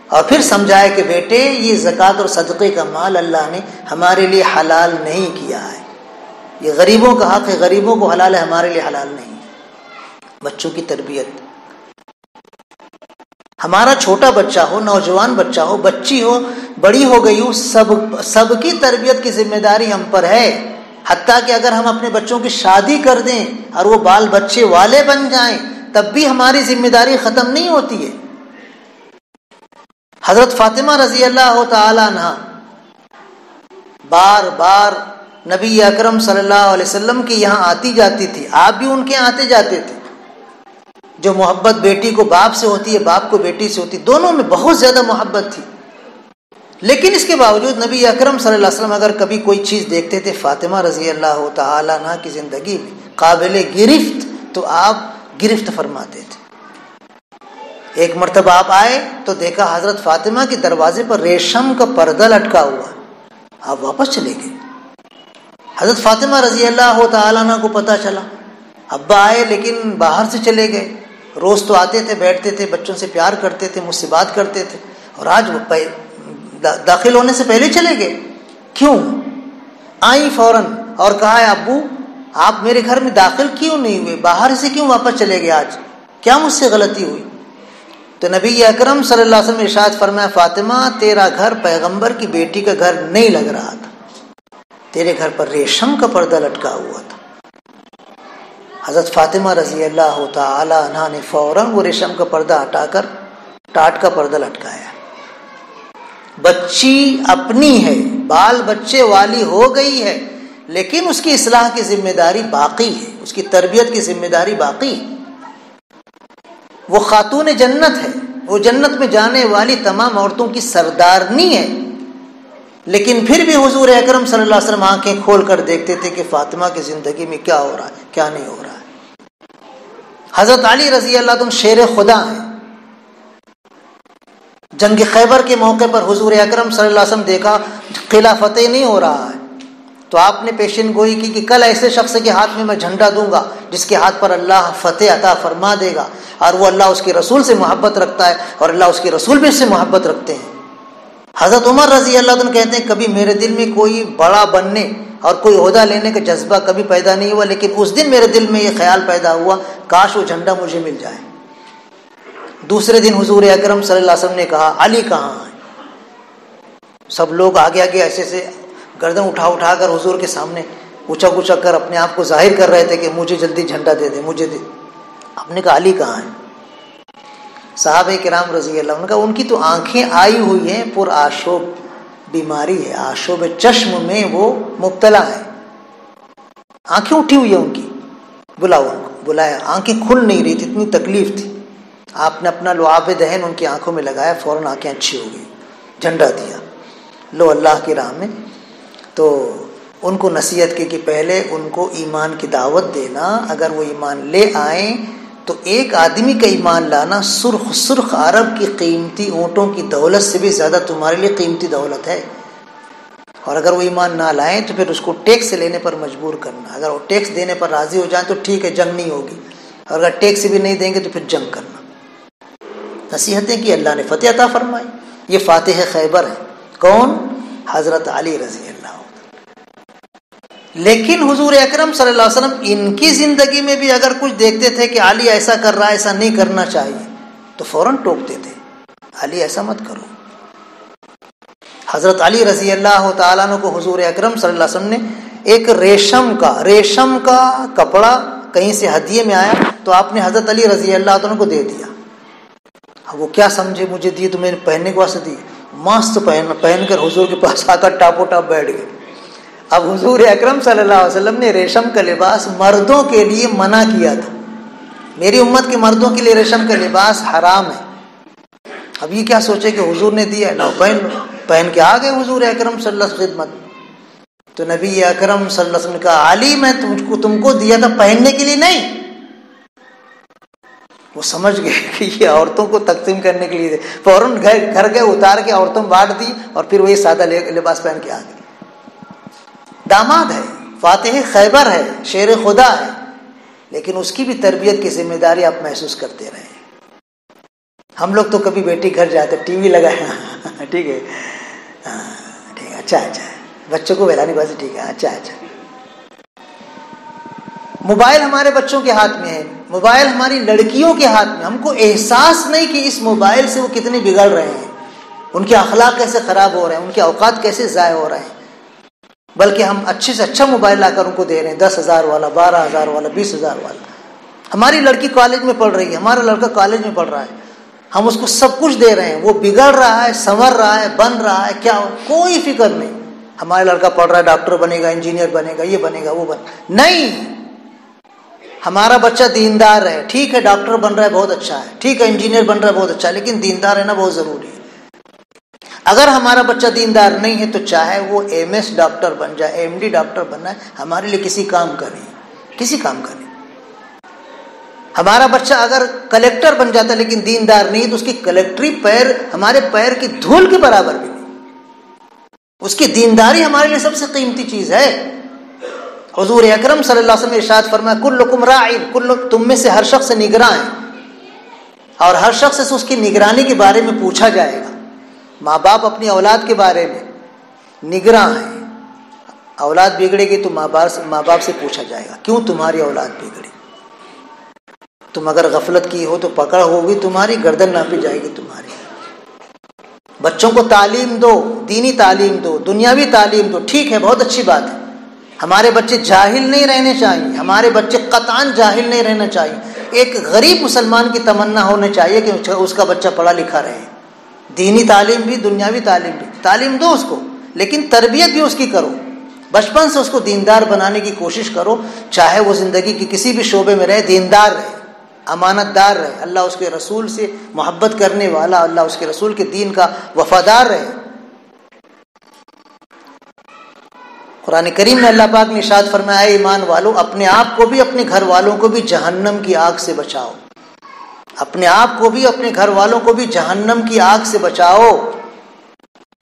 اور پھر سمجھایا کہ بیٹے یہ زکوٰۃ اور صدقے کا مال اللہ نے ہمارے لیے حلال نہیں کیا ہے, یہ غریبوں کا حق ہے, غریبوں کو حلال ہے, ہمارے لیے حلال نہیں. بچوں کی تربیت. ہمارا چھوٹا بچہ ہو، نوجوان بچہ ہو، بچی ہو، بڑی ہو گئی ہو، سب کی تربیت کی ذمہ داری ہم پر ہے. حتیٰ کہ اگر ہم اپنے بچوں کی شادی کر دیں اور وہ بال بچے والے بن جائیں تب بھی ہماری ذمہ داری ختم نہیں ہوتی ہے. حضرت فاطمہ رضی اللہ تعالی عنہ بار بار نبی اکرم صلی اللہ علیہ وسلم کے یہاں آتی جاتی تھی. آپ بھی ان کے یہاں آتے جاتے تھے. جو محبت بیٹی کو باپ سے ہوتی ہے، باپ کو بیٹی سے ہوتی ہے، دونوں میں بہت زیادہ محبت تھی. لیکن اس کے باوجود نبی اکرم صلی اللہ علیہ وسلم اگر کبھی کوئی چیز دیکھتے تھے فاطمہ رضی اللہ تعالی عنہ کی زندگی میں قابل گرفت، تو آپ گرفت فرماتے تھے. ایک مرتبہ آپ آئے تو دیکھا حضرت فاطمہ کے دروازے پر ریشم کا پردہ لٹکا ہوا. آپ واپس چلے گئے. حضرت فاطمہ رضی اللہ تعالی عنہ کو پتہ چلا. ابا آئے لیکن باہر سے چلے گئے. روز تو آتے تھے، بیٹھتے تھے، بچوں سے پیار کرتے تھے، مجھ سے بات کرتے تھے، اور آج داخل ہونے سے پہلے چلے گئے. کیوں؟ آئی فوراً اور کہا ہے ابو آپ میرے گھر میں داخل کیوں نہیں ہوئے، باہر سے کیوں واپس چلے گئے، آج کیا مجھ سے غلطی ہوئی؟ تو نبی اکرم صلی اللہ علیہ وسلم نے ارشاد فرمایا فاطمہ تیرا گھر پیغمبر کی بیٹی کا گھر نہیں لگ رہا تھا، تیرے گھر پر ریشم کا پردہ لٹکا ہوا تھا. حضرت فاطمہ رضی اللہ تعالی عنہا نے فوراً وہ ریشم کا پردہ ہٹا کر ٹاٹ کا پردہ لٹکایا. بچی اپنی ہے، بال بچے والی ہو گئی ہے، لیکن اس کی اصلاح کی ذمہ داری باقی ہے، اس کی تربیت کی ذمہ داری باقی ہے. وہ خاتون جنت ہے، وہ جنت میں جانے والی تمام عورتوں کی سردارنی ہے. لیکن پھر بھی حضور اکرم صلی اللہ علیہ وسلم آنکھیں کھول کر دیکھتے تھے کہ فاطمہ کی زندگی میں کیا ہو رہا ہے، کیا نہیں ہو رہا ہے. حضرت علی رضی اللہ عنہ شیر خدا ہیں. جنگ خیبر کے موقع پر حضور اکرم صلی اللہ علیہ وسلم دیکھا قلعہ فتح نہیں ہو رہا ہے، تو آپ نے پیشین گوئی کی کہ کل ایسے شخص کے ہاتھ میں جھنڈا دوں گا جس کے ہاتھ پر اللہ فتح عطا فرما دے گا، اور وہ اللہ اس کے رسول سے محبت رکھتا ہے اور اللہ اس کے رسول بھی اس سے محبت رکھتے ہیں. حضرت عمر رضی اللہ عنہ کہتے ہیں کبھی میرے دل میں کوئی بڑا بننے اور کوئی عہدہ لینے کا جذبہ کبھی پیدا نہیں ہوا، لیکن اس دن میرے دل میں یہ خیال پیدا ہوا کاش وہ جھنڈا مجھے مل جائے. دوسرے دن حضور اکرم صلی اللہ علیہ وسلم نے کہا علی کہاں ہے؟ سب لوگ آگے آگے ایسے سے گردن اٹھا کر حضور کے سامنے اونچا اونچا کر اپنے آپ کو ظاہر کر رہے تھے کہ مجھے جلدی جھنڈا دے دے، مجھے دے. آپ نے کہا علی کہاں ہے؟ صحابہ کرام رضی اللہ عنہ نے کہا ان کی تو آنکھیں آئی ہوئی ہیں، پر آشوب بیماری ہے، آشوب چشم میں وہ مبتلا ہے، آنکھیں اٹھی ہوئی ہیں ان کی. بلاؤ ان کو. بلایا، آنکھیں کھل نہیں رہی تھی، اتنی تکلیف تھی. آپ نے اپنا لعاب دہن ان کی آنکھوں میں لگایا، فوراً آنکھیں اچھی ہو گئی. جھنڈا دیا، لو اللہ کی راہ میں. تو ان کو نصیحت کی کہ پہلے ان کو ایمان کی دعوت دینا، اگر وہ ایمان لے آئیں تو ایک آدمی کا ایمان لانا سرخ عرب کی قیمتی اونٹوں کی دولت سے بھی زیادہ تمہارے لیے قیمتی دولت ہے. اور اگر وہ ایمان نہ لائیں تو پھر اس کو ٹیکس لینے پر مجبور کرنا. اگر وہ ٹیکس دینے پر راضی ہو جائیں تو ٹھیک ہے، جنگ نہیں ہوگی، اور اگر ٹیکس بھی نہیں دیں گے تو پھر جنگ کرنا. نصیحتیں کی، اللہ نے فتح عطا فرمائی. یہ فاتح خیبر ہے. کون؟ حضرت علی رضی اللہ عنہ. لیکن حضور اکرم صلی اللہ علیہ وسلم ان کی زندگی میں بھی اگر کچھ دیکھتے تھے کہ علی ایسا کر رہا ہے، ایسا نہیں کرنا چاہیے، تو فوراً ٹوکتے تھے، علی ایسا مت کرو. حضرت علی رضی اللہ تعالیٰ عنہ کو حضور اکرم صلی اللہ علیہ وسلم نے ایک ریشم کا کپڑا کہیں سے ہدیے میں آیا تو آپ نے حضرت علی رضی اللہ عنہ کو دے دیا. وہ کیا سمجھے مجھے دی تو میں نے پہننے کے واسطے دی. مست پہن کر حضور کے پاس آ کر ٹاپو ٹاپ بیٹھ گئے. اب حضور اکرم صلی اللہ علیہ وسلم نے ریشم کا لباس مردوں کے لیے منع کیا تھا. میری امت کے مردوں کے لیے ریشم کا لباس حرام ہے. اب یہ کیا سوچے کہ حضور نے دیا ہے، نہ پہن کے آ گئے حضور اکرم صلی اللہ علیہ وسلم خدمت. تو نبی اکرم صلی اللہ علیہ وسلم نے کہا علی میں تم کو دیا تھا پہننے کے لیے نہیں. وہ سمجھ گئے کہ یہ عورتوں کو تقسیم کرنے کے لیے. فوراً گھر گئے، اتار کے عورتوں میں بانٹ دی، اور پھر وہی سادہ لباس پہن کے آ گئے. داماد ہے، فاتح خیبر ہے، شیر خدا ہے، لیکن اس کی بھی تربیت کی ذمہ داری آپ محسوس کرتے رہے. ہم لوگ تو کبھی بیٹی گھر جاتے ٹی وی لگایا، ٹھیک ہے، ٹھیک ہے، اچھا بچوں کو بہلانے کے بعد ٹھیک ہے، اچھا. موبائل ہمارے بچوں کے ہاتھ میں ہے، موبائل ہماری لڑکیوں کے ہاتھ میں، ہم کو احساس نہیں کہ اس موبائل سے وہ کتنے بگڑ رہے ہیں، ان کے اخلاق کیسے خراب ہو رہے ہیں، ان کے اوقات کیسے ضائع ہو رہے ہیں، بلکہ ہم اچھے سے اچھا موبائل لا کر ان کو دے رہے ہیں، 10,000 والا، 12,000 والا، 20,000 والا۔ ہماری لڑکی کالج میں پڑھ رہی ہے، ہمارا لڑکا کالج میں پڑھ رہا ہے، ہم اس کو سب کچھ دے رہے ہیں، وہ بگڑ رہا ہے، سنور رہا ہے، بن رہا ہے، کیا کوئی فکر نہیں۔ ہمارا لڑکا پڑھ رہا ہے، ڈاکٹر بنے گا، انجینئر بنے گا، یہ بنے گا، وہ نہیں، ہمارا بچہ دیندار ہے، ٹھیک ہے ڈاکٹر بن رہا ہے بہت اچھا ہے، ٹھیک ہے انجینئر بن رہا ہے بہت اچھا ہے، لیکن دیندار رہنا بہت ضروری ہے۔ اگر ہمارا بچہ دیندار نہیں ہے تو چاہے وہ MS ڈاکٹر بن جائے، MD ڈاکٹر بننا ہے، ہمارے لیے کسی کام کا نہیں، کسی کام کا نہیں۔ ہمارا بچہ اگر کلیکٹر بن جاتا ہے لیکن دیندار نہیں تو اس کی کلیکٹری پیر ہمارے پیر کی دھول کے برابر بھی نہیں۔ اس کی دینداری ہمارے لیے سب سے قیمتی چیز ہے۔ حضور اکرم صلی اللہ علیہ وسلم نے ارشاد فرمایا کلکم راع، تم میں سے ہر شخص نگراں ہے، اور ہر شخص سے اس کی نگرانی کے بارے میں پوچھا جائے گا۔ ماں باپ اپنی اولاد کے بارے میں نگراں ہیں، اولاد بگڑے گی تو ماں باپ سے پوچھا جائے گا کیوں تمہاری اولاد بگڑی، تم اگر غفلت کی ہو تو پکڑ ہوگی تمہاری، گردن ناپی جائے گی تمہاری۔ بچوں کو تعلیم دو، دینی تعلیم دو، دنیاوی تعلیم دو، ٹھیک ہے بہت اچھی بات ہے، ہمارے بچے جاہل نہیں رہنے چاہیے، ہمارے بچے قطعاً جاہل نہیں رہنا چاہیے۔ ایک غریب مسلمان کی تمنا ہونا چاہیے کہ اس کا بچہ پڑھا لکھا رہے، دینی تعلیم بھی، دنیاوی تعلیم بھی، تعلیم دو اس کو، لیکن تربیت بھی اس کی کرو، بچپن سے اس کو دیندار بنانے کی کوشش کرو، چاہے وہ زندگی کی کسی بھی شعبے میں رہے، دیندار رہے، امانت دار رہے، اللہ اس کے رسول سے محبت کرنے والا، اللہ اس کے رسول کے دین کا وفادار رہے۔ قرآن کریم میں اللہ پاک نے ارشاد فرمایا اے ایمان والو، اپنے آپ کو بھی اپنے گھر والوں کو بھی جہنم کی آگ سے بچاؤ، اپنے آپ کو بھی اپنے گھر والوں کو بھی جہنم کی آگ سے بچاؤ۔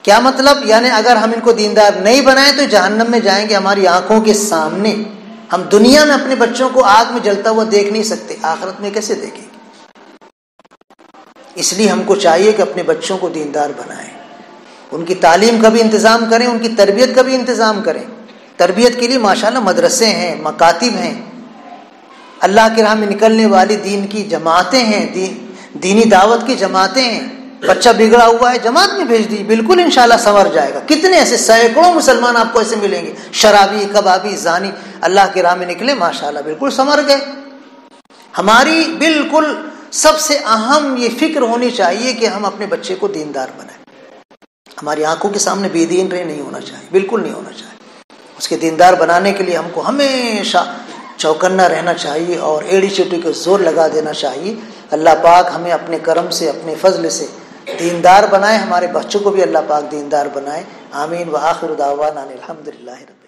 کیا مطلب؟ یعنی اگر ہم ان کو دیندار نہیں بنائیں تو جہنم میں جائیں گے ہماری آنکھوں کے سامنے۔ ہم دنیا میں اپنے بچوں کو آگ میں جلتا ہوا دیکھ نہیں سکتے، آخرت میں کیسے دیکھیں گے؟ اس لیے ہم کو چاہیے کہ اپنے بچوں کو دیندار بنائیں، ان کی تعلیم کا بھی انتظام کریں، ان کی تربیت کا بھی انتظام کریں۔ تربیت کے لیے ماشاءاللہ مدرسے ہیں، مکاتب ہیں، اللہ کی راہ میں نکلنے والی دین کی جماعتیں ہیں، دینی دعوت کی جماعتیں ہیں۔ بچہ بگڑا ہوا ہے جماعت میں بھیج دیجیے، بالکل انشاءاللہ سنور جائے گا۔ کتنے ایسے سینکڑوں مسلمان آپ کو ایسے ملیں گے، شرابی، کبابی، زانی، اللہ کی راہ میں نکلے ماشاءاللہ بالکل سنور گئے۔ ہماری بالکل سب سے اہم یہ فکر ہونی چاہیے کہ ہم اپنے بچے کو دیندار بنائیں، ہماری آنکھوں کے سامنے بے دین رہے نہیں ہونا چاہیے، بالکل نہیں ہونا چاہیے۔ اس کے دیندار بنانے کے لیے ہم کو ہمیشہ چوکنا رہنا چاہیے اور ایڑی چوٹی کو زور لگا دینا چاہیے۔ اللہ پاک ہمیں اپنے کرم سے، اپنے فضل سے دیندار بنائے، ہمارے بچوں کو بھی اللہ پاک دیندار بنائے۔ آمین۔ وآخر دعوانا الحمدللہ رب